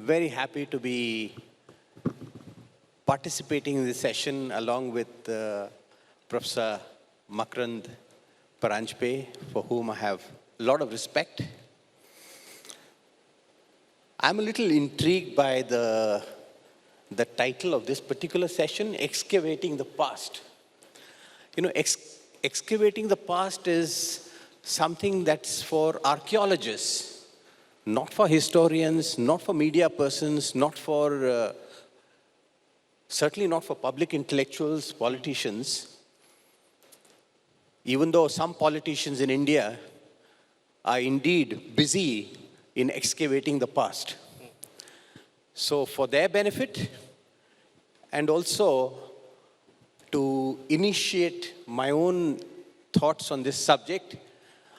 very happy to be participating in this session along with Professor Makarand, Paranjape, for whom I have a lot of respect. I'm a little intrigued by the title of this particular session, Excavating the Past. You know, excavating the past is something that's for archaeologists, not for historians, not for media persons, not for, certainly not for public intellectuals, politicians, even though some politicians in India are indeed busy in excavating the past. So for their benefit, and also to initiate my own thoughts on this subject,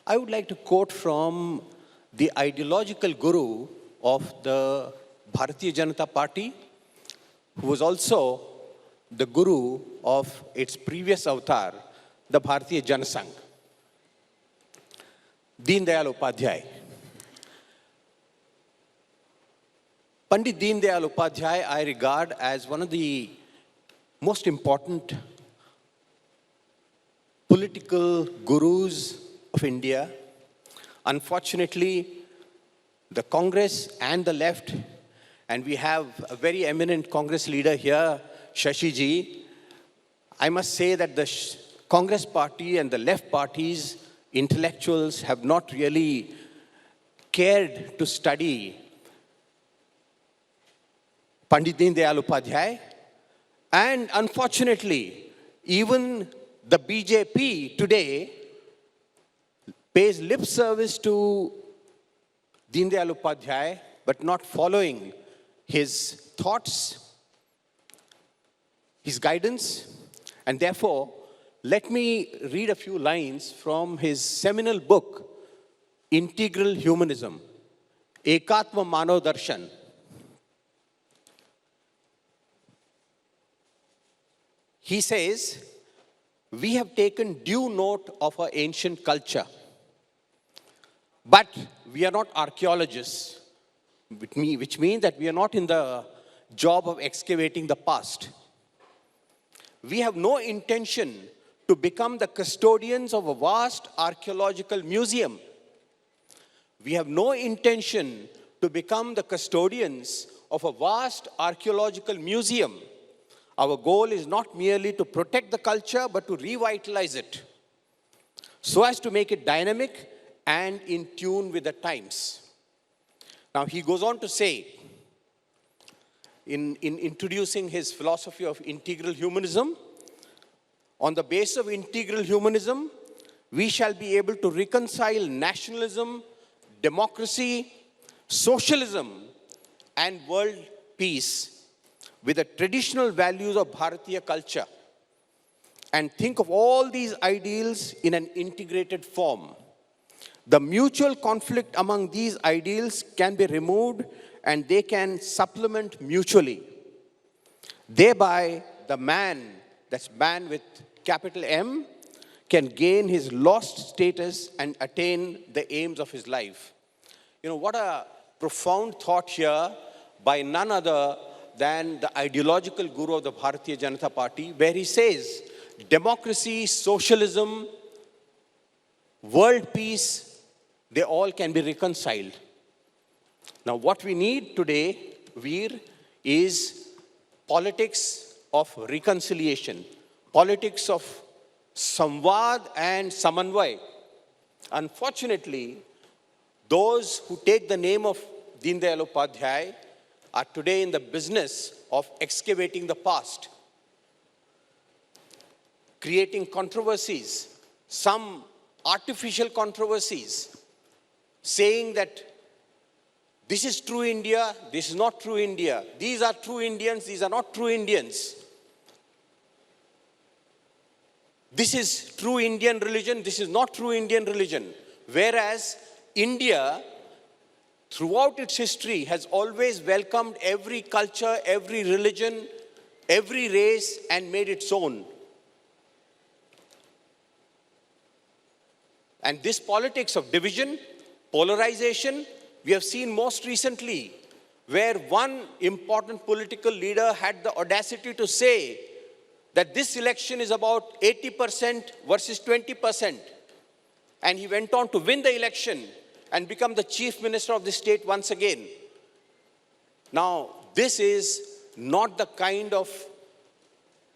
I would like to quote from the ideological guru of the Bharatiya Janata Party, who was also the guru of its previous avatar, the Bharatiya Janasangh, Deen Dayal Upadhyay. Pandit Deen Dayal Upadhyay I regard as one of the most important political gurus of India. Unfortunately, the Congress and the left, and we have a very eminent Congress leader here, Shashi ji, I must say that the Congress party and the left parties, intellectuals, have not really cared to study Pandit Deen Dayal Upadhyay. And unfortunately, even the BJP today pays lip service to Deen Dayal Upadhyay, but not following his thoughts, his guidance. And therefore, let me read a few lines from his seminal book, Integral Humanism, Ekatma Manav Darshan. He says, we have taken due note of our ancient culture, but we are not archaeologists, which means that we are not in the job of excavating the past. We have no intention to become the custodians of a vast archaeological museum. We have no intention to become the custodians of a vast archaeological museum. Our goal is not merely to protect the culture, but to revitalize it so as to make it dynamic and in tune with the times. Now, he goes on to say, in introducing his philosophy of integral humanism, on the basis of integral humanism, we shall be able to reconcile nationalism, democracy, socialism, and world peace with the traditional values of Bharatiya culture, and think of all these ideals in an integrated form. The mutual conflict among these ideals can be removed and they can supplement mutually. Thereby, the man, that's man with capital M, can gain his lost status and attain the aims of his life. You know, what a profound thought here by none other than the ideological guru of the Bharatiya Janata Party, where he says, democracy, socialism, world peace, they all can be reconciled. Now, what we need today, Veer, is politics of reconciliation, politics of samvad and samanvay. Unfortunately, those who take the name of Deen Dayal Upadhyay are today in the business of excavating the past, creating controversies, some artificial controversies, saying that this is true India, this is not true India, these are true Indians, these are not true Indians. This is true Indian religion, this is not true Indian religion. Whereas India, throughout its history, has always welcomed every culture, every religion, every race, and made its own. And this politics of division, polarization, we have seen most recently where one important political leader had the audacity to say that this election is about 80% versus 20%. And he went on to win the election and become the chief minister of the state once again. Now, this is not the kind of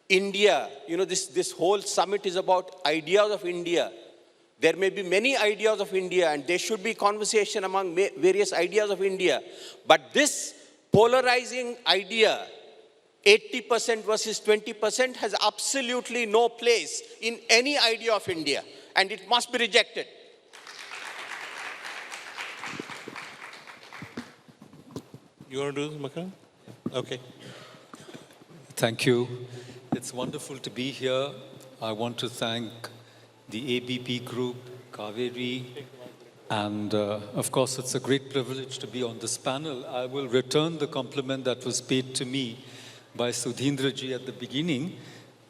India, this whole summit is about ideas of India. There may be many ideas of India, and there should be conversation among various ideas of India. But this polarizing idea, 80% versus 20%, has absolutely no place in any idea of India, and it must be rejected. You want to do this, Makarand? Okay. Thank you. It's wonderful to be here. I want to thank the ABP group, Kaveri, and of course, it's a great privilege to be on this panel. I will return the compliment that was paid to me by Sudheendra ji at the beginning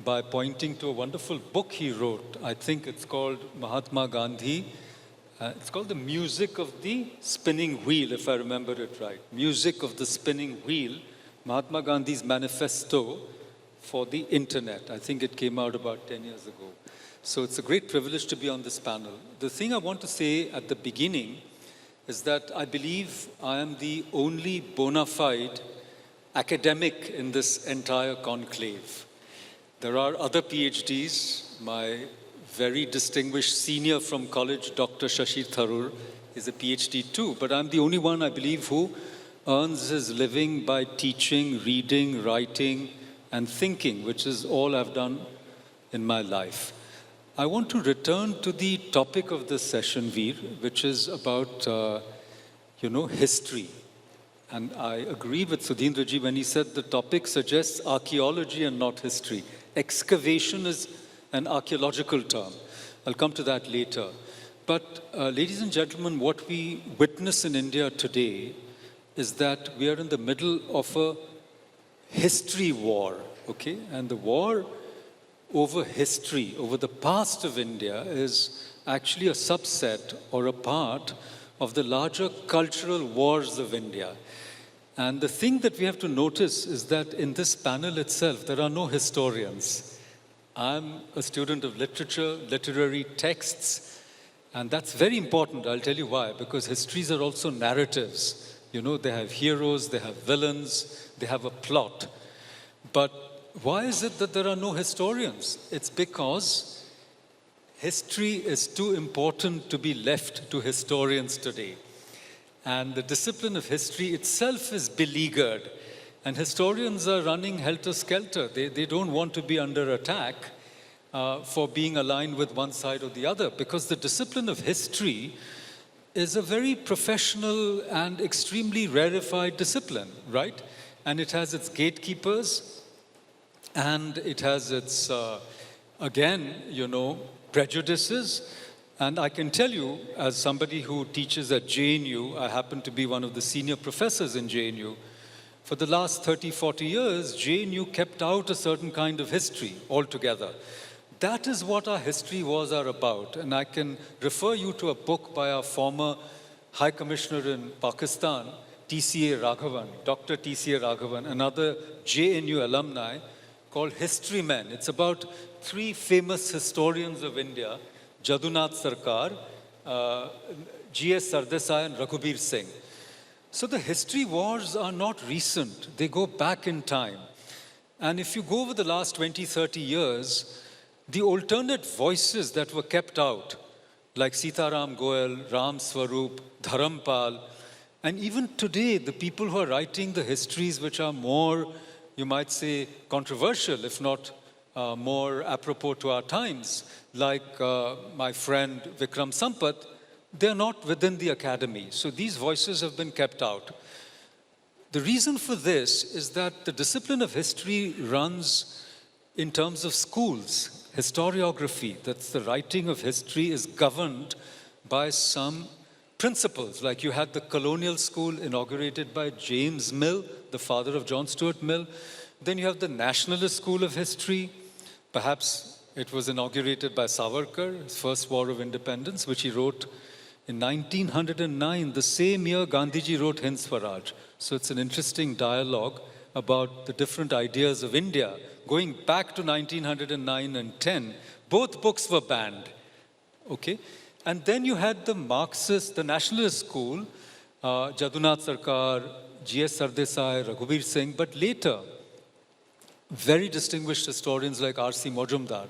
by pointing to a wonderful book he wrote. I think it's called Mahatma Gandhi. It's called The Music of the Spinning Wheel, if I remember it right. Music of the Spinning Wheel, Mahatma Gandhi's manifesto for the internet. I think it came out about 10 years ago. So it's a great privilege to be on this panel. The thing I want to say at the beginning is that I believe I am the only bona fide academic in this entire conclave. There are other PhDs. My very distinguished senior from college, Dr. Shashi Tharoor, is a PhD too. But I'm the only one, I believe, who earns his living by teaching, reading, writing, and thinking, which is all I've done in my life. I want to return to the topic of this session, Veer, which is about, history. And I agree with Sudheendra ji when he said the topic suggests archaeology and not history. Excavation is an archaeological term. I'll come to that later. But ladies and gentlemen, what we witness in India today is that we are in the middle of a history war, okay? And the war over history, over the past of India, is actually a subset or a part of the larger cultural wars of India. And the thing that we have to notice is that in this panel itself, there are no historians. I'm a student of literature, literary texts, and that's very important. I'll tell you why, because histories are also narratives. They have heroes, they have villains, they have a plot. But why is it that there are no historians? It's because history is too important to be left to historians today. And the discipline of history itself is beleaguered. And historians are running helter-skelter. They don't want to be under attack for being aligned with one side or the other, because the discipline of history is a very professional and extremely rarefied discipline, right? And it has its gatekeepers, and it has its, prejudices. And I can tell you, as somebody who teaches at JNU, I happen to be one of the senior professors in JNU, for the last 30, 40 years, JNU kept out a certain kind of history altogether. That is what our history wars are about. And I can refer you to a book by our former High Commissioner in Pakistan, TCA Raghavan, Dr. TCA Raghavan, another JNU alumni, called History Men. It's about three famous historians of India, Jadunath Sarkar, G.S. Sardesai, and Raghubir Singh. So the history wars are not recent. They go back in time. And if you go over the last 20, 30 years, the alternate voices that were kept out, like Sitaram Goel, Ram Swarup, Dharampal, and even today, the people who are writing the histories which are more, you might say, controversial, if not more apropos to our times, like my friend Vikram Sampath, they're not within the academy. So these voices have been kept out. The reason for this is that the discipline of history runs in terms of schools. Historiography, that's the writing of history, is governed by some principles. Like you had the colonial school inaugurated by James Mill, the father of John Stuart Mill. Then you have the nationalist school of history. Perhaps it was inaugurated by Savarkar, his first war of independence, which he wrote in 1909, the same year Gandhiji wrote Hind Swaraj. So it's an interesting dialogue about the different ideas of India. Going back to 1909 and 10, both books were banned. Okay? And then you had the Marxist, the nationalist school, Jadunath Sarkar, G.S. Sardesai, Raghubir Singh, but later, very distinguished historians like R.C. Majumdar.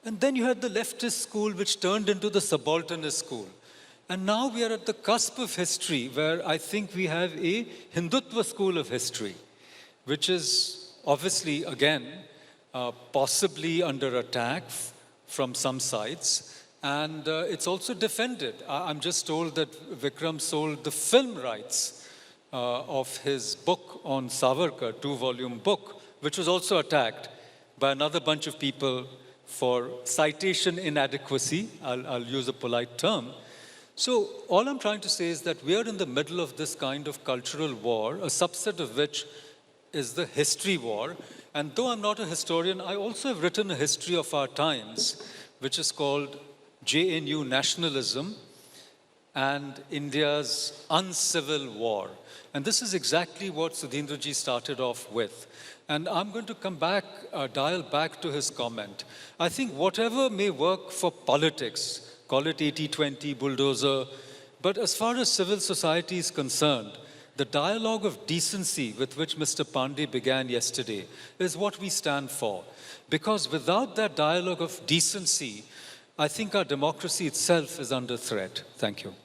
And then you had the leftist school, which turned into the subalternist school. And now we are at the cusp of history, where I think we have a Hindutva school of history, which is obviously, again, possibly under attack from some sides. And it's also defended. I'm just told that Vikram sold the film rights of his book on Savarkar, 2-volume book, which was also attacked by another bunch of people for citation inadequacy. I'll use a polite term. So all I'm trying to say is that we are in the middle of this kind of cultural war, a subset of which is the history war. And though I'm not a historian, I also have written a history of our times, which is called JNU Nationalism and India's Uncivil War. And this is exactly what Sudheendraji started off with. And I'm going to come back, dial back to his comment. I think whatever may work for politics, call it 80-20, bulldozer, but as far as civil society is concerned, the dialogue of decency with which Mr. Pandey began yesterday is what we stand for. Because without that dialogue of decency, I think our democracy itself is under threat. Thank you.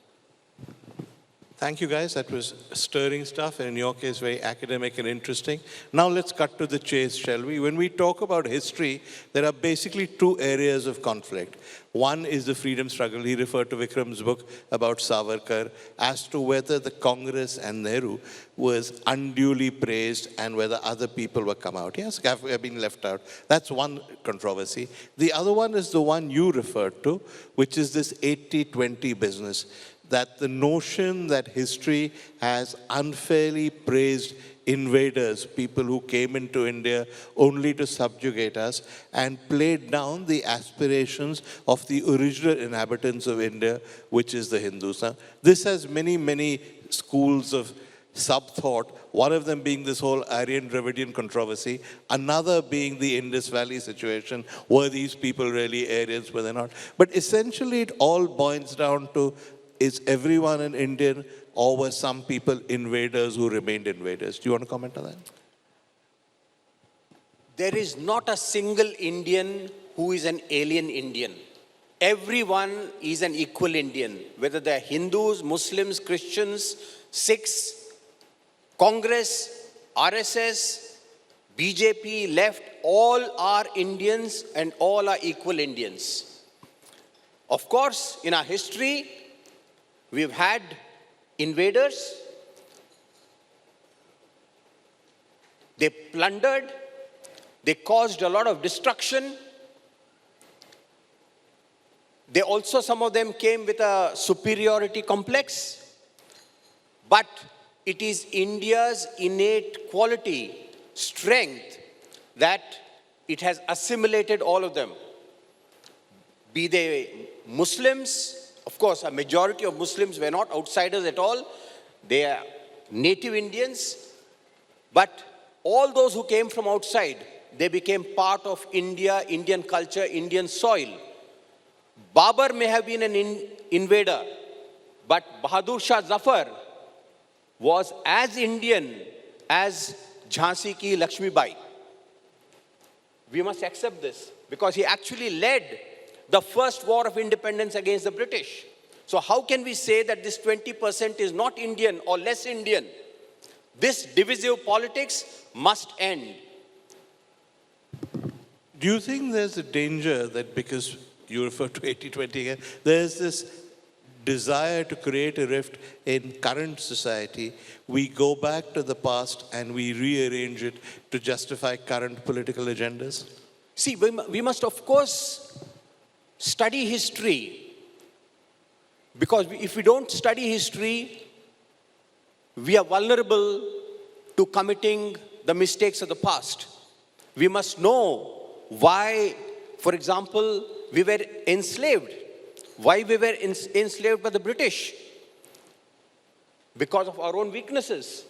Thank you, guys. That was stirring stuff, and in your case, very academic and interesting. Now let's cut to the chase, shall we? When we talk about history, there are basically two areas of conflict. One is the freedom struggle. He referred to Vikram's book about Savarkar as to whether the Congress and Nehru was unduly praised and whether other people were come out. Yes, have been left out. That's one controversy. The other one is the one you referred to, which is this 80-20 business. That the notion that history has unfairly praised invaders, people who came into India only to subjugate us, and played down the aspirations of the original inhabitants of India, which is the Hindus. Now, this has many, many schools of sub-thought, one of them being this whole Aryan-Dravidian controversy, another being the Indus Valley situation. Were these people really Aryans, were they not? But essentially it all boils down to, is everyone an Indian, or were some people invaders who remained invaders? Do you want to comment on that? There is not a single Indian who is an alien Indian. Everyone is an equal Indian, whether they're Hindus, Muslims, Christians, Sikhs, Congress, RSS, BJP, left, all are Indians and all are equal Indians. Of course, in our history, we've had invaders. They plundered. They caused a lot of destruction. They also, some of them came with a superiority complex. But it is India's innate quality, strength, that it has assimilated all of them. Be they Muslims. Of course, a majority of Muslims were not outsiders at all. They are native Indians. But all those who came from outside, they became part of India, Indian culture, Indian soil. Babur may have been an invader, but Bahadur Shah Zafar was as Indian as Jhansi ki Lakshmi Bai. We must accept this because he actually led the first war of independence against the British. So how can we say that this 20% is not Indian or less Indian? This divisive politics must end. Do you think there's a danger that because you refer to 80-20 again, there's this desire to create a rift in current society, we go back to the past and we rearrange it to justify current political agendas? See, we must of course study history, because if we don't study history, we are vulnerable to committing the mistakes of the past. We must know why, for example, we were enslaved. Why we were enslaved by the British? Because of our own weaknesses.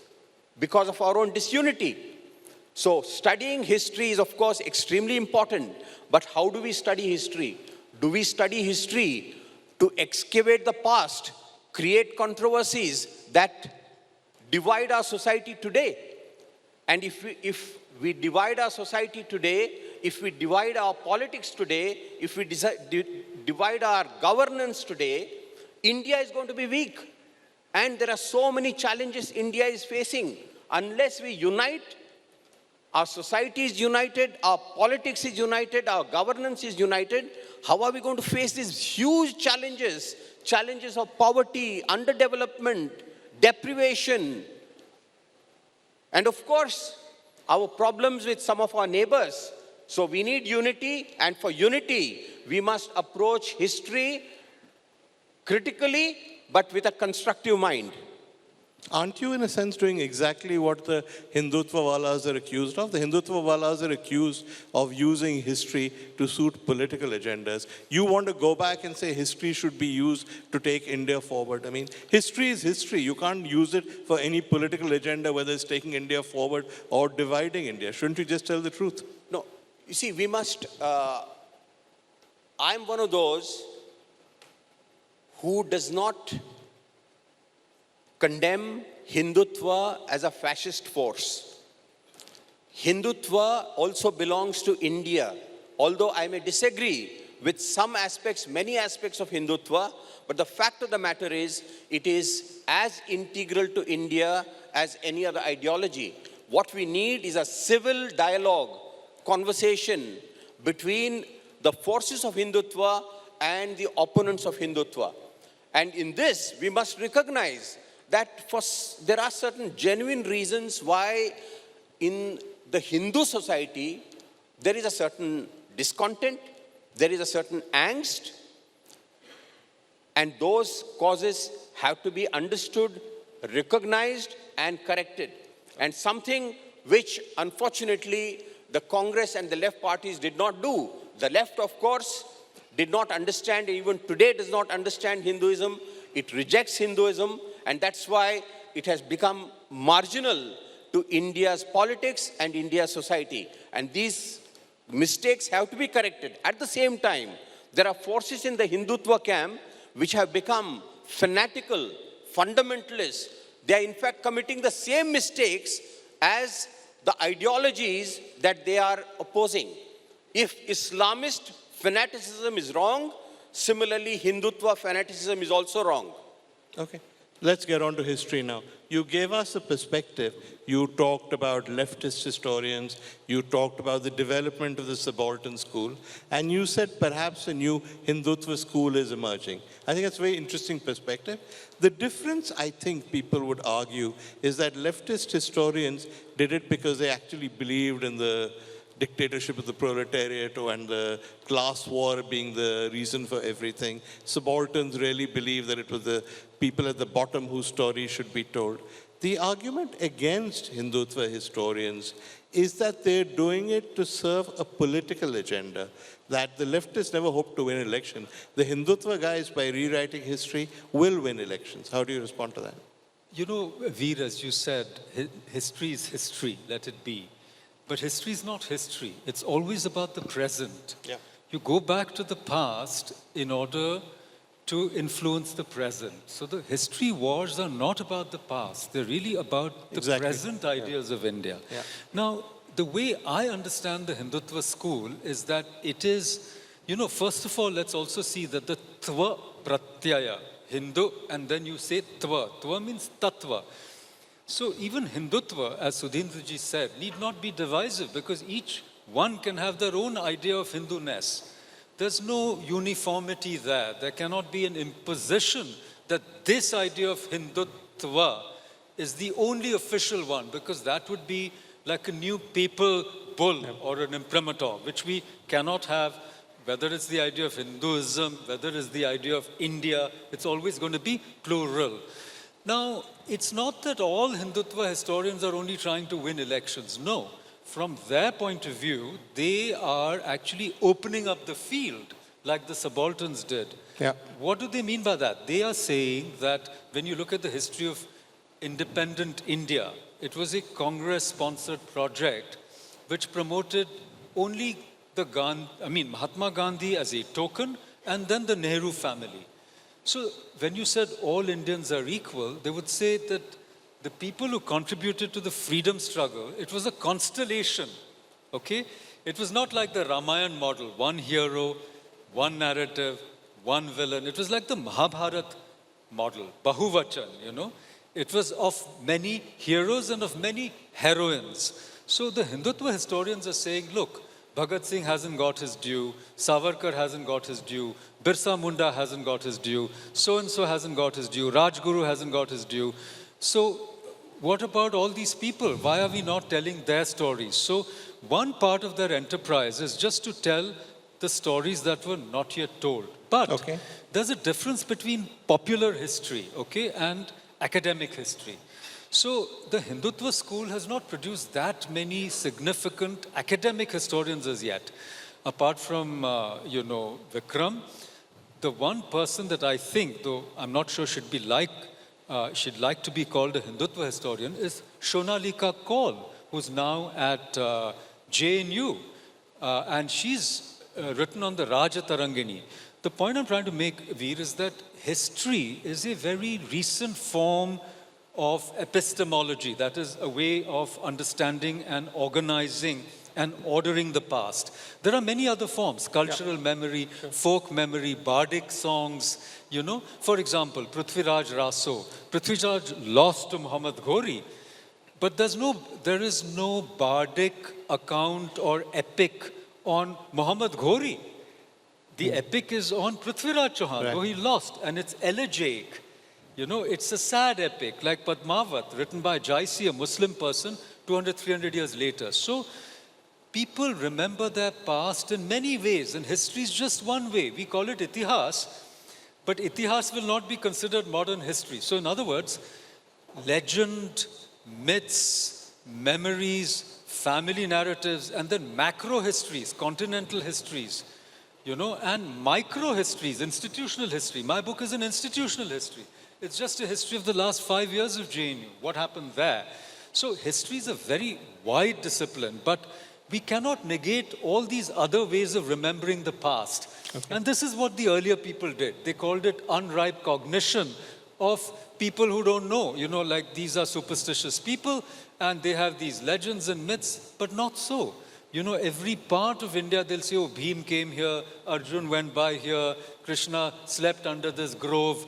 because of our own disunity. So studying history is, of course, extremely important. But how do we study history? Do we study history to excavate the past, create controversies that divide our society today? And if we divide our society today, if we divide our politics today, if we divide our governance today, India is going to be weak. And there are so many challenges India is facing. Unless we unite, our society is united, our politics is united, our governance is united, how are we going to face these huge challenges? Challenges of poverty, underdevelopment, deprivation, and of course, our problems with some of our neighbors. So we need unity, and for unity, we must approach history critically, but with a constructive mind. Aren't you, in a sense, doing exactly what the Hindutva-walas are accused of? The Hindutva-walas are accused of using history to suit political agendas. You want to go back and say history should be used to take India forward. I mean, history is history. You can't use it for any political agenda, whether it's taking India forward or dividing India. Shouldn't you just tell the truth? No, you see, we must, I'm one of those who does not condemn Hindutva as a fascist force. Hindutva also belongs to India, although I may disagree with some aspects, many aspects of Hindutva, but the fact of the matter is, it is as integral to India as any other ideology. What we need is a civil dialogue, conversation between the forces of Hindutva and the opponents of Hindutva. And in this, we must recognize that there are certain genuine reasons why in the Hindu society, there is a certain discontent, there is a certain angst, and those causes have to be understood, recognized, and corrected. And something which, unfortunately, the Congress and the left parties did not do. The left, of course, did not understand, even today does not understand Hinduism. It rejects Hinduism, and that's why it has become marginal to India's politics and India's society. And these mistakes have to be corrected. At the same time, there are forces in the Hindutva camp which have become fanatical, fundamentalist. They are in fact committing the same mistakes as the ideologies that they are opposing. If Islamist fanaticism is wrong, similarly Hindutva fanaticism is also wrong. Okay. Let's get on to history now. You gave us a perspective. You talked about leftist historians. You talked about the development of the subaltern school. And you said perhaps a new Hindutva school is emerging. I think that's a very interesting perspective. The difference, I think people would argue, is that leftist historians did it because they actually believed in the dictatorship of the proletariat and the class war being the reason for everything. Subalterns really believe that it was the people at the bottom whose story should be told. The argument against Hindutva historians is that they're doing it to serve a political agenda, that the leftists never hope to win an election. The Hindutva guys, by rewriting history, will win elections. How do you respond to that? You know, Veer, as you said, history is history, let it be. But history is not history. It's always about the present. Yeah. You go back to the past in order to influence the present. So the history wars are not about the past. They're really about the present ideals of India. Yeah. Now, the way I understand the Hindutva school is that it is, you know, first of all, let's also see that the Tva Pratyaya, Hindu, and then you say Tva. Tva means Tattva. So even Hindutva, as Sudheendra said, need not be divisive because each one can have their own idea of Hinduness. There's no uniformity there. There cannot be an imposition that this idea of Hindutva is the only official one, because that would be like a new papal bull or an imprimatur, which we cannot have. Whether it's the idea of Hinduism, whether it's the idea of India, it's always going to be plural. Now, it's not that all Hindutva historians are only trying to win elections. No. From their point of view, they are actually opening up the field like the subalterns did. Yeah. What do they mean by that? They are saying that when you look at the history of independent India. It was a Congress-sponsored project which promoted only Mahatma Gandhi as a token, and then the Nehru family. So when you said all Indians are equal, they would say that the people who contributed to the freedom struggle, it was a constellation, okay? It was not like the Ramayana model, one hero, one narrative, one villain. It was like the Mahabharata model, Bahuvachan, you know. It was of many heroes and of many heroines. So the Hindutva historians are saying, look, Bhagat Singh hasn't got his due, Savarkar hasn't got his due, Birsa Munda hasn't got his due, so-and-so hasn't got his due, Rajguru hasn't got his due. So what about all these people? Why are we not telling their stories? So one part of their enterprise is just to tell the stories that were not yet told. But there's a difference between popular history, okay, and academic history. So the Hindutva school has not produced that many significant academic historians as yet. Apart from, Vikram, the one person that I think, though I'm not sure she'd like to be called a Hindutva historian, is Shonalika Kaul, who's now at JNU. And she's written on the Raja Tarangini. The point I'm trying to make, Veer, is that history is a very recent form of epistemology. That is a way of understanding and organizing and ordering the past. There are many other forms, cultural memory, folk memory, bardic songs, you know. For example, Prithviraj Raso. Prithviraj lost to Muhammad Ghori, but there is no bardic account or epic on Muhammad Ghori. The epic is on Prithviraj Chauhan, who he lost, and it's elegiac. You know, it's a sad epic, like Padmavat, written by Jaisi, a Muslim person, 200, 300 years later. So people remember their past in many ways, and history is just one way. We call it itihas, but itihas will not be considered modern history. So in other words, legend, myths, memories, family narratives, and then macro histories, continental histories, you know, and micro histories, institutional history. My book is an institutional history. It's just a history of the last 5 years of JNU, what happened there. So history is a very wide discipline, but we cannot negate all these other ways of remembering the past. And this is what the earlier people did. They called it unripe cognition of people who don't know. You know, like these are superstitious people, and they have these legends and myths, but not so. You know, every part of India, they'll say, oh, Bhim came here, Arjun went by here, Krishna slept under this grove.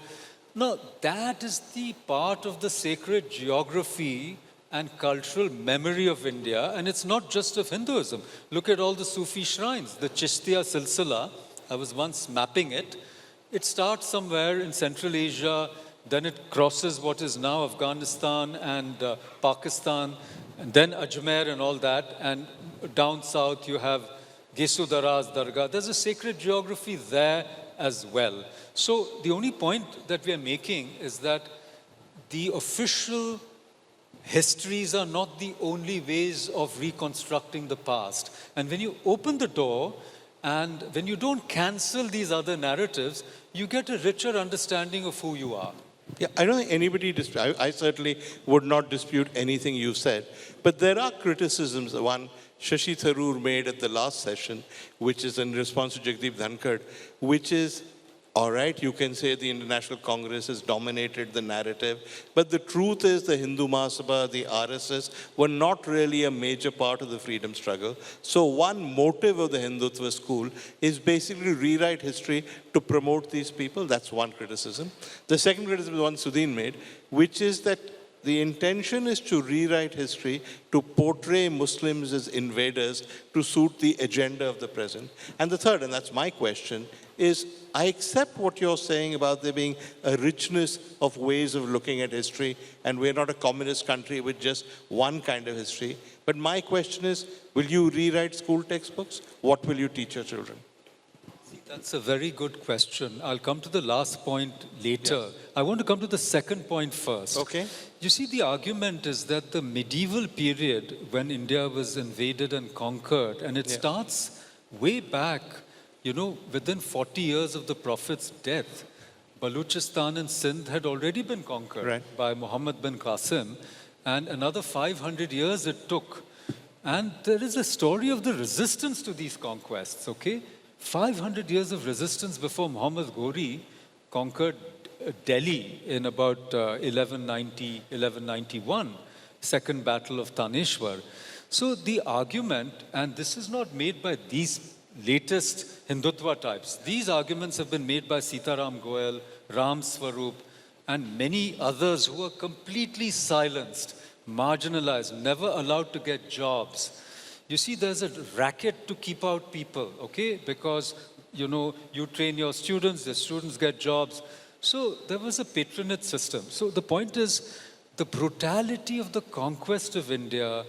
No, that is the part of the sacred geography and cultural memory of India, and it's not just of Hinduism. Look at all the Sufi shrines, the Chishtiya Silsila. I was once mapping it. It starts somewhere in Central Asia, then it crosses what is now Afghanistan and Pakistan, and then Ajmer and all that, and down south you have Gesudaraz Dargah. There's a sacred geography there as well. So the only point that we are making is that the official histories are not the only ways of reconstructing the past. And when you open the door and when you don't cancel these other narratives, you get a richer understanding of who you are. Yeah, I don't think anybody I certainly would not dispute anything you said. But there are criticisms. The one Shashi Tharoor made at the last session, which is in response to Jagdeep Dhankad, which is, all right, you can say the International Congress has dominated the narrative, but the truth is the Hindu Mahasabha, the RSS, were not really a major part of the freedom struggle. So one motive of the Hindutva school is basically rewrite history to promote these people. That's one criticism. The second criticism is one Sudhin made, which is that the intention is to rewrite history to portray Muslims as invaders to suit the agenda of the present. And the third, and that's my question, is I accept what you're saying about there being a richness of ways of looking at history, and we're not a communist country with just one kind of history. But my question is, will you rewrite school textbooks? What will you teach your children? That's a very good question. I'll come to the last point later. Yes. I want to come to the second point first. Okay. You see, the argument is that the medieval period when India was invaded and conquered, and it starts way back, you know, within 40 years of the Prophet's death. Baluchistan and Sindh had already been conquered by Muhammad bin Qasim, and another 500 years it took. And there is a story of the resistance to these conquests, okay? 500 years of resistance before Muhammad Ghori conquered Delhi in about 1190, 1191, Second Battle of Taneshwar. So the argument, and this is not made by these latest Hindutva types. These arguments have been made by Sitaram Goel, Ram Swarup, and many others who were completely silenced, marginalized, never allowed to get jobs. You see, there's a racket to keep out people, okay? Because, you know, you train your students, the students get jobs. So there was a patronage system. So the point is, the brutality of the conquest of India,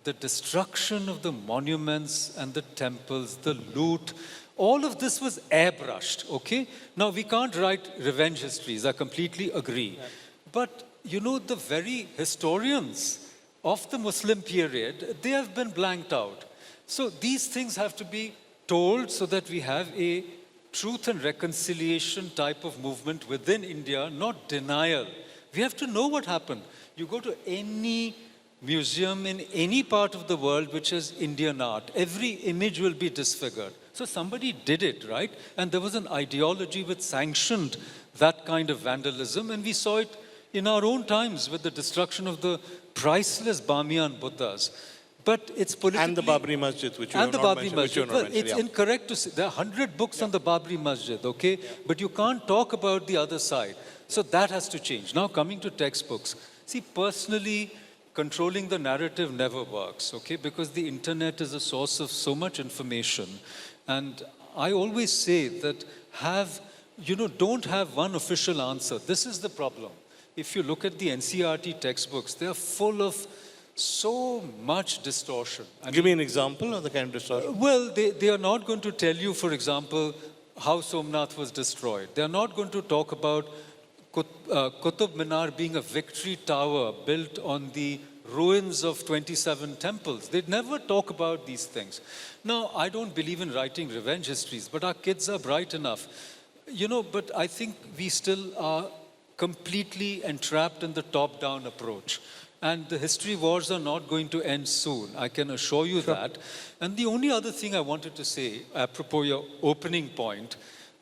the destruction of the monuments and the temples, the loot, all of this was airbrushed, okay? Now, we can't write revenge histories, I completely agree. But, you know, the very historians of the Muslim period, they have been blanked out. So these things have to be told so that we have a truth and reconciliation type of movement within India, not denial. We have to know what happened. You go to any museum in any part of the world which has Indian art, every image will be disfigured. So somebody did it, right? And there was an ideology which sanctioned that kind of vandalism, and we saw it in our own times with the destruction of the priceless Bamiyan Buddhas. But it's politically... And the Babri Masjid, which you have not mentioned. Well, it's incorrect to say. There are 100 books on the Babri Masjid, okay? But you can't talk about the other side. So that has to change. Now, coming to textbooks. See, personally, controlling the narrative never works, okay? Because the internet is a source of so much information. And I always say that don't have one official answer. This is the problem. If you look at the NCERT textbooks, they are full of so much distortion. Give me an example of the kind of distortion. Well, they are not going to tell you, for example, how Somnath was destroyed. They are not going to talk about Qutub Minar being a victory tower built on the ruins of 27 temples. They'd never talk about these things. Now, I don't believe in writing revenge histories, but our kids are bright enough. You know, but I think we still are completely entrapped in the top-down approach. And the history wars are not going to end soon. I can assure you that. And the only other thing I wanted to say, apropos your opening point,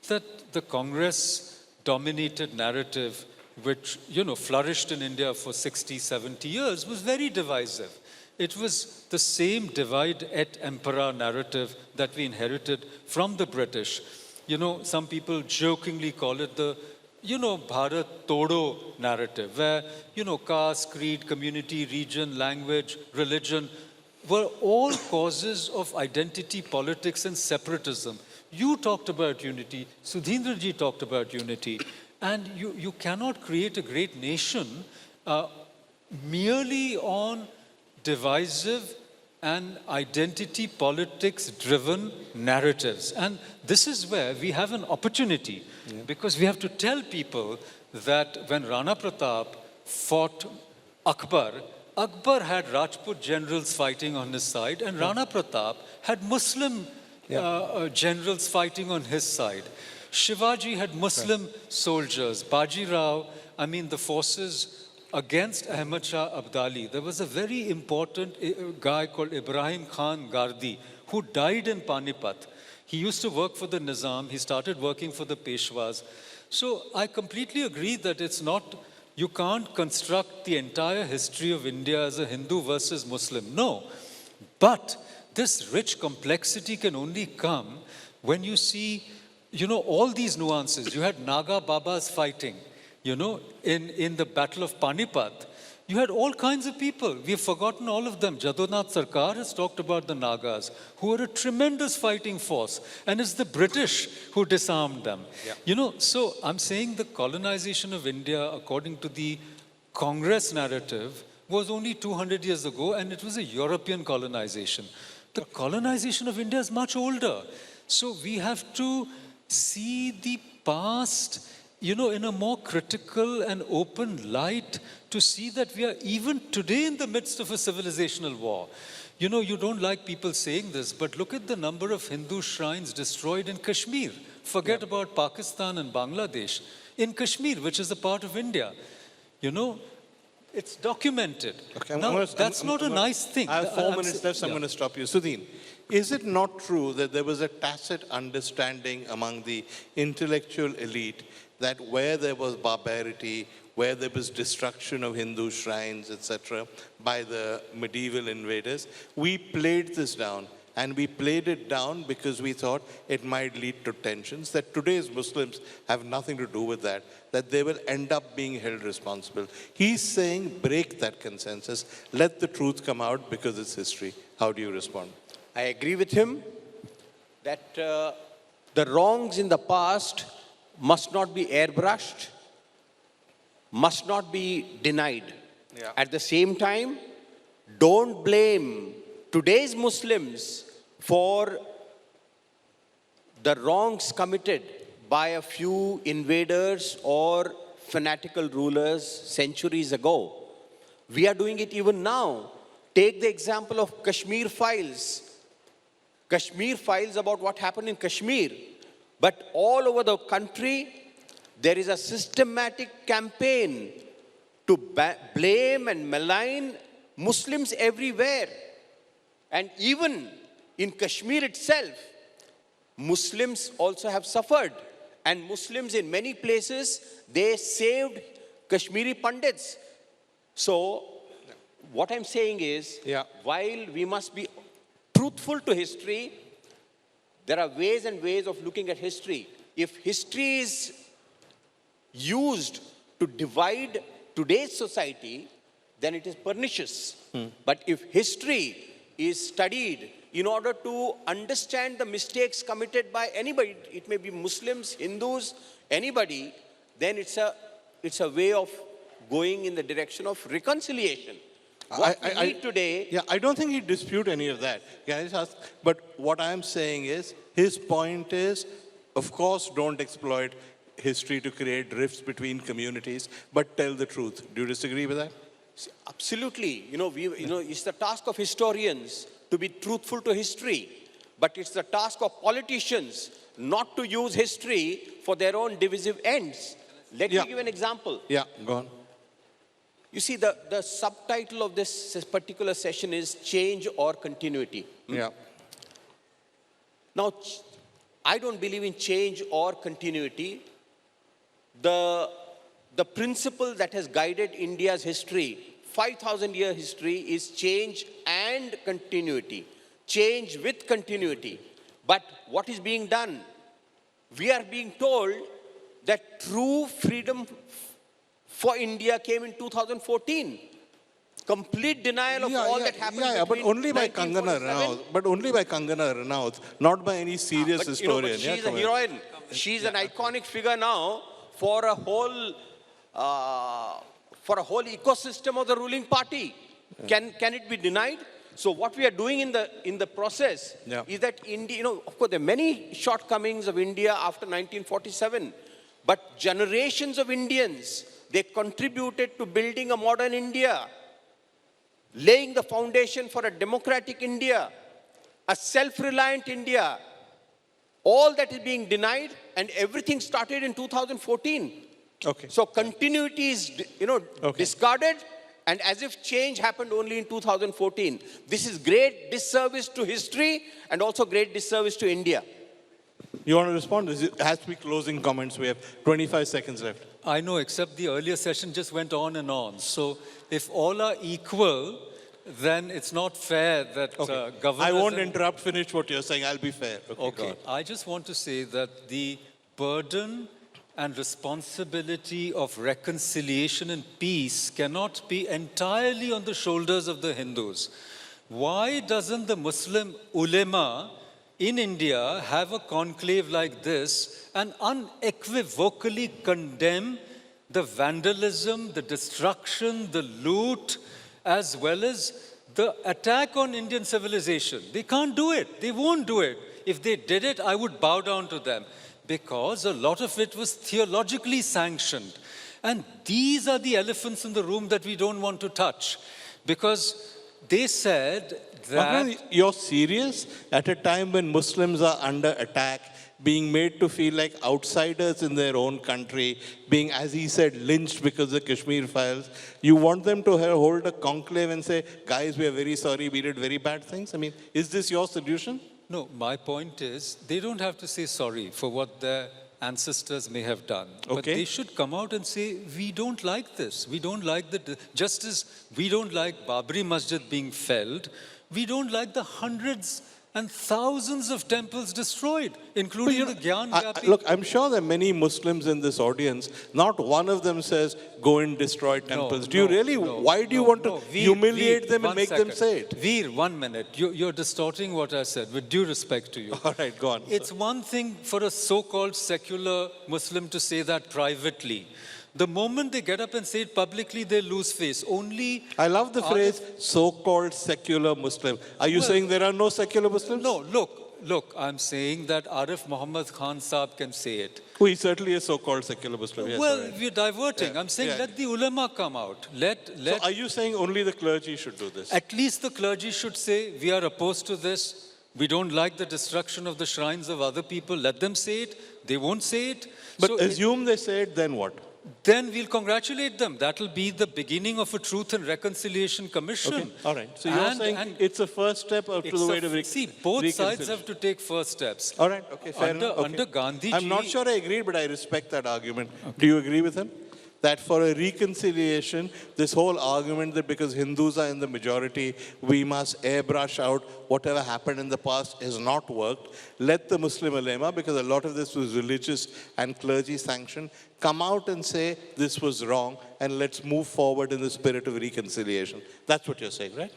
that the Congress-dominated narrative, which, flourished in India for 60, 70 years, was very divisive. It was the same divide et impera narrative that we inherited from the British. Some people jokingly call it the Bharat Todo narrative, where, caste, creed, community, region, language, religion were all causes of identity politics and separatism. You talked about unity, Sudheendra ji talked about unity, and you cannot create a great nation merely on divisive and identity politics driven narratives. And this is where we have an opportunity, because we have to tell people that when Rana Pratap fought Akbar, Akbar had Rajput generals fighting on his side, and Rana Pratap had Muslim generals fighting on his side. Shivaji had Muslim soldiers. Baji Rao, the forces against Ahmad Shah Abdali. There was a very important guy called Ibrahim Khan Gardi who died in Panipat. He used to work for the Nizam. He started working for the Peshwas. So I completely agree that you can't construct the entire history of India as a Hindu versus Muslim. No. But this rich complexity can only come when you see, all these nuances. You had Naga Babas fighting. In the Battle of Panipat, you had all kinds of people. We've forgotten all of them. Jadonath Sarkar has talked about the Nagas, who were a tremendous fighting force. And it's the British who disarmed them. Yeah. So I'm saying the colonization of India, according to the Congress narrative, was only 200 years ago, and it was a European colonization. The colonization of India is much older. So we have to see the past in a more critical and open light, to see that we are even today in the midst of a civilizational war. You don't like people saying this, but look at the number of Hindu shrines destroyed in Kashmir. Forget about Pakistan and Bangladesh. in Kashmir, which is a part of India. You know, it's documented. Okay, That's not a nice thing. I have 4 minutes left, so I'm going to stop you. Sudheen, is it not true that there was a tacit understanding among the intellectual elite that where there was barbarity, where there was destruction of Hindu shrines, etc., by the medieval invaders, we played this down? And we played it down because we thought it might lead to tensions, that today's Muslims have nothing to do with that, that they will end up being held responsible. He's saying break that consensus, let the truth come out because it's history. How do you respond? I agree with him that the wrongs in the past must not be airbrushed, must not be denied. Yeah. At the same time, don't blame today's Muslims for the wrongs committed by a few invaders or fanatical rulers centuries ago. We are doing it even now. Take the example of Kashmir files. Kashmir files about what happened in Kashmir. But all over the country, there is a systematic campaign to blame and malign Muslims everywhere. And even in Kashmir itself, Muslims also have suffered. And Muslims in many places, they saved Kashmiri Pandits. So, what I'm saying is, while we must be truthful to history, there are ways and ways of looking at history. If history is used to divide today's society, then it is pernicious. But if history is studied in order to understand the mistakes committed by anybody, it may be Muslims, Hindus, anybody, then it's a way of going in the direction of reconciliation. What we need today... Yeah, I don't think he dispute any of that. But what I'm saying is, his point is, of course, don't exploit history to create rifts between communities, but tell the truth. Do you disagree with that? Absolutely. It's the task of historians to be truthful to history. But it's the task of politicians not to use history for their own divisive ends. Let me give an example. Yeah, go on. You see, the subtitle of this particular session is Change or Continuity. Yeah. Now, I don't believe in change or continuity. The principle that has guided India's history, 5,000-year history, is change and continuity. Change with continuity. But what is being done? We are being told that true freedom for India came in 2014. Complete denial of all that happened but only by Kangana Ranaut. But only by Kangana Ranaut, not by any serious historian. She's a heroine. She's an iconic figure now for a whole ecosystem of the ruling party. Can it be denied? So what we are doing in the process is that India, of course, there are many shortcomings of India after 1947, but generations of Indians, they contributed to building a modern India, laying the foundation for a democratic India, a self-reliant India. All that is being denied, and everything started in 2014. Okay. So continuity is, discarded, and as if change happened only in 2014. This is great disservice to history and also great disservice to India. You want to respond? It has to be closing comments. We have 25 seconds left. I know, except the earlier session just went on and on. So if all are equal, then it's not fair that governors... I won't interrupt. Finish what you're saying. I'll be fair. Okay. I just want to say that the burden and responsibility of reconciliation and peace cannot be entirely on the shoulders of the Hindus. Why doesn't the Muslim ulema in India have a conclave like this and unequivocally condemn the vandalism, the destruction, the loot, as well as the attack on Indian civilization? They can't do it. They won't do it. If they did it, I would bow down to them, because a lot of it was theologically sanctioned. And these are the elephants in the room that we don't want to touch, because they said that... Makarand, you're serious? At a time when Muslims are under attack, being made to feel like outsiders in their own country, being, as he said, lynched because of the Kashmir files. You want them to hold a conclave and say, guys, we are very sorry, we did very bad things? I mean, is this your solution? No, my point is, they don't have to say sorry for what their ancestors may have done. But Okay. they should come out and say, we don't like this. We don't like the, just as we don't like Babri Masjid being felled, we don't like the hundreds and thousands of temples destroyed, including the Gyan Vyapi. Look, I'm sure there are many Muslims in this audience. Not one of them says, go and destroy temples. Do you really? Why do you want to humiliate them and make them say it? Veer, 1 minute. You're distorting what I said, with due respect to you. All right, go on. It's one thing for a so-called secular Muslim to say that privately. The moment they get up and say it publicly, they lose face. Only I love the phrase, so-called secular Muslim. Are you saying there are no secular Muslims? No, look, I'm saying that Arif Muhammad Khan Saab can say it. Who is certainly a so-called secular Muslim. Yes, Well, all right. we're diverting. Yeah, I'm saying yeah. let the ulama come out. So are you saying only the clergy should do this? At least the clergy should say, we are opposed to this. We don't like the destruction of the shrines of other people. Let them say it. They won't say it. But So assume they say it, then what? then we'll congratulate them. That'll be the beginning of a Truth and Reconciliation Commission. Okay, all right. So you're saying it's a first step to the way to See, both sides have to take first steps. All right, okay, fair enough. Okay. Under Gandhi I'm not sure I agree, but I respect that argument. Do you agree with him? That for a reconciliation, this whole argument that because Hindus are in the majority, we must airbrush out whatever happened in the past has not worked. Let the Muslim ulema, because a lot of this was religious and clergy sanctioned, come out and say this was wrong and let's move forward in the spirit of reconciliation. That's what you're saying, right?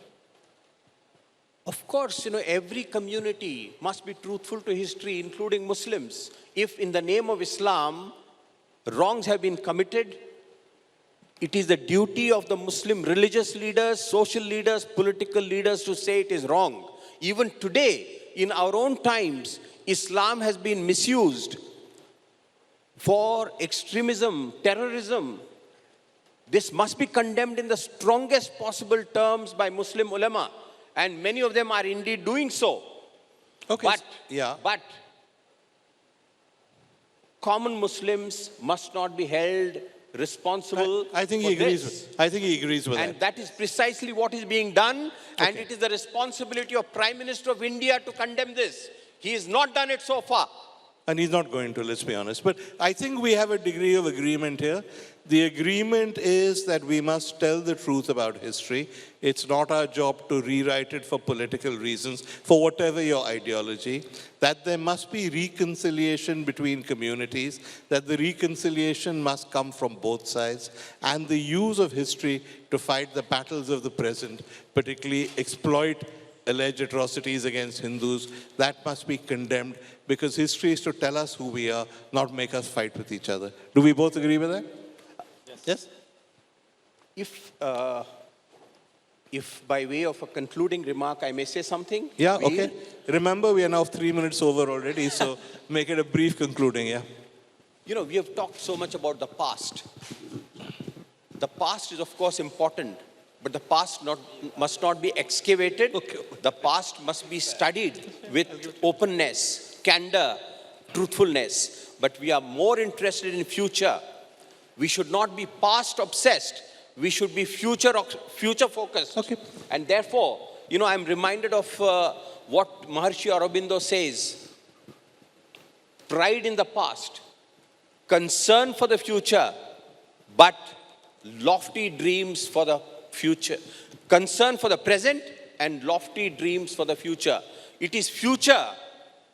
Of course, every community must be truthful to history, including Muslims. If in the name of Islam, wrongs have been committed, it is the duty of the Muslim religious leaders, social leaders, political leaders to say it is wrong. Even today, in our own times, Islam has been misused for extremism, terrorism. This must be condemned in the strongest possible terms by Muslim ulama. And many of them are indeed doing so. Okay. But common Muslims must not be held responsible. I think for he agrees. this. I think he agrees with And that. that is precisely what is being done. And it is the responsibility of Prime Minister of India to condemn this. He has not done it so far. And he's not going to, let's be honest. But I think we have a degree of agreement here. The agreement is that we must tell the truth about history. It's not our job to rewrite it for political reasons, for whatever your ideology. That there must be reconciliation between communities, that the reconciliation must come from both sides, and the use of history to fight the battles of the present, particularly exploit alleged atrocities against Hindus, that must be condemned, because history is to tell us who we are, not make us fight with each other. Do we both agree with that? Yes? If by way of a concluding remark, I may say something. Yeah, Veer? okay. Remember, we are now 3 minutes over already, so make it a brief concluding, yeah. We have talked so much about the past. The past is, of course, important, but the past must not be excavated. Okay. The past must be studied with openness, candor, truthfulness. But we are more interested in future. We should not be past obsessed. We should be future focused. Okay. And therefore, I'm reminded of what Maharshi Aurobindo says. Pride in the past, concern for the future, but lofty dreams for the future. Concern for the present and lofty dreams for the future. It is future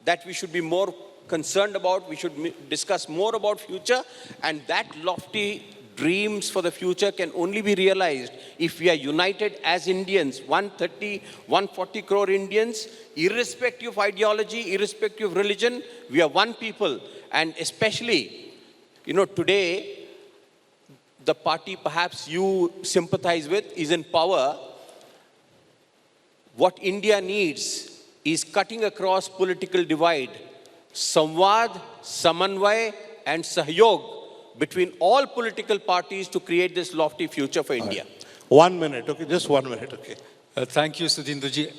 that we should be more concerned about. We should discuss more about future, and that lofty dreams for the future can only be realized if we are united as Indians, 130, 140 crore Indians, irrespective of ideology, irrespective of religion. We are one people. And especially, today, the party perhaps you sympathize with is in power. What India needs is cutting across political divide, samvad, samanvay, and sahyog between all political parties to create this lofty future for India. 1 minute, okay, just 1 minute, okay. Thank you, Sudheendra ji.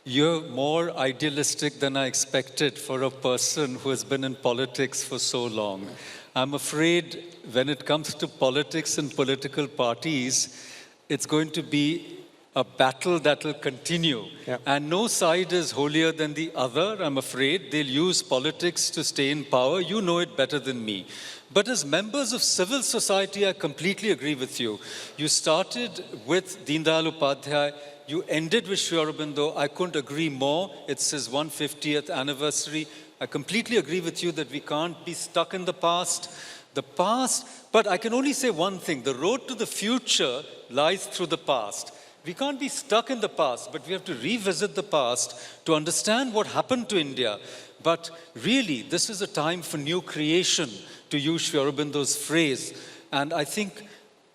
You're more idealistic than I expected for a person who has been in politics for so long. I'm afraid when it comes to politics and political parties, it's going to be a battle that will continue. Yeah. And no side is holier than the other, I'm afraid. They'll use politics to stay in power. You know it better than me. But as members of civil society, I completely agree with you. You started with Deen Dayal Upadhyay. You ended with Sri Aurobindo. I couldn't agree more. It's his 150th anniversary. I completely agree with you that we can't be stuck in the past. But I can only say one thing. The road to the future lies through the past. We can't be stuck in the past, but we have to revisit the past to understand what happened to India. But really, this is a time for new creation, to use Sri Aurobindo's phrase. And I think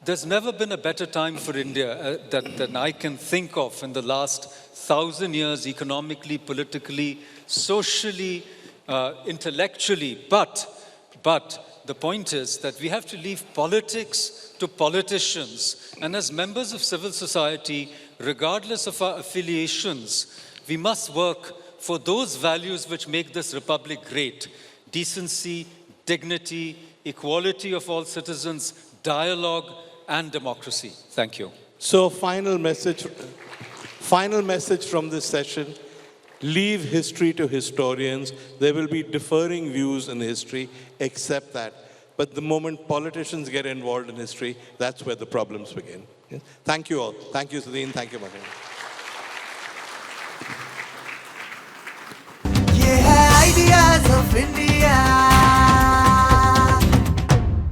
there's never been a better time for India than I can think of in the last 1,000 years, economically, politically, socially, intellectually. But the point is that we have to leave politics to politicians. And as members of civil society, regardless of our affiliations, we must work for those values which make this republic great: decency, dignity, equality of all citizens, dialogue, and democracy. Thank you. So final message from this session: leave history to historians. There will be differing views in history, accept that. But the moment politicians get involved in history, that's where the problems begin. Yeah? Thank you all. Thank you, Sudheen. Thank you, Makarand. ये है ideas of India.